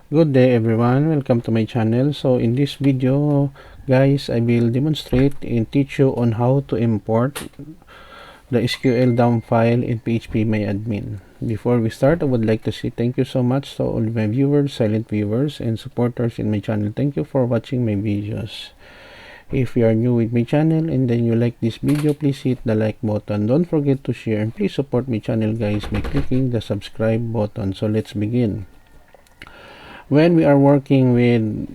Good day everyone, welcome to my channel. So in this video guys, I will demonstrate and teach you on how to import the SQL dump file in PHPMyAdmin. Before we start, I would like to say thank you so much to all my viewers, silent viewers, and supporters in my channel. Thank you for watching my videos. If you are new with my channel and then you like this video, please hit the like button. Don't forget to share and please support my channel guys by clicking the subscribe button. So let's begin. When we are working with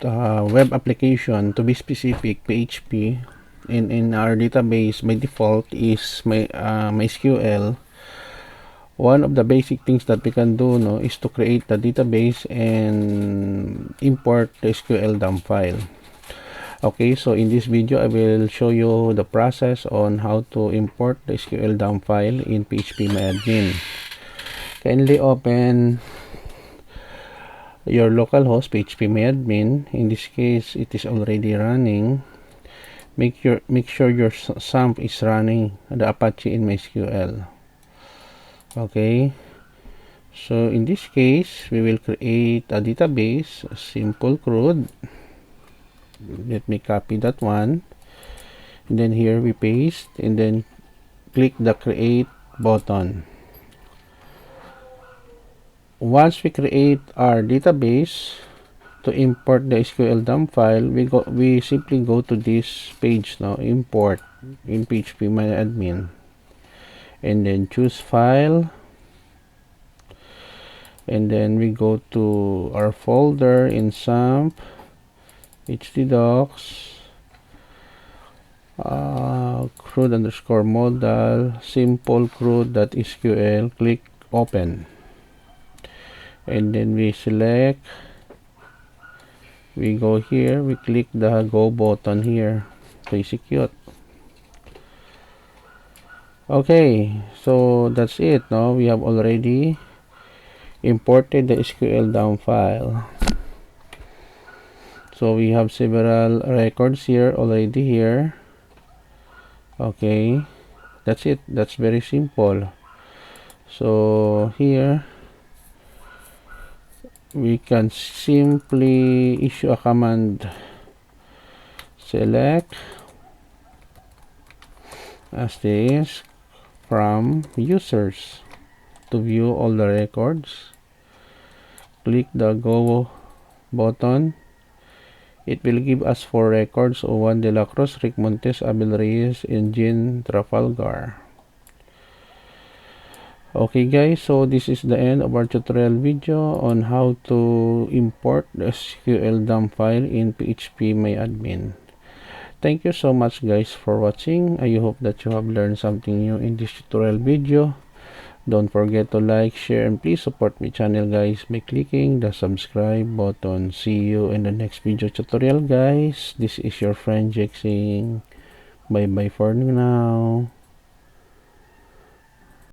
web application, to be specific, PHP, in our database by default is MySQL. One of the basic things that we can do is to create the database and import the SQL dump file. Okay, so in this video I will show you the process on how to import the SQL dump file in PHPMyAdmin. Kindly open your local host PHPMyAdmin. In this case it is already running. Make sure your SAMP is running the Apache in MySQL. Okay, so in this case we will create a database, a simple CRUD. Let me copy that one, and then here we paste and then click the create button. Once we create our database, to import the SQL dump file, we simply go to this page now, import in PHPMyAdmin, and then choose file, and then we go to our folder in SAMP, htdocs, CRUD_modal, simple CRUD.sql, click open, and then we select, we go here, we click the go button here to execute. Okay, so that's it. Now we have already imported the SQL dump file. So we have several records here already here. Okay, that's it. That's very simple. So here we can simply issue a command, select asterisk from users to view all the records. Click the go button. It will give us 4 records: Juan de la Cruz, Rick Montes, Abel Reyes, and Jean Trafalgar. Okay guys, so this is the end of our tutorial video on how to import the SQL dump file in PHPMyAdmin. Thank you so much guys for watching. I hope that you have learned something new in this tutorial video. Don't forget to like, share, and please support my channel guys by clicking the subscribe button. See you in the next video tutorial guys. This is your friend Jake saying bye bye for now.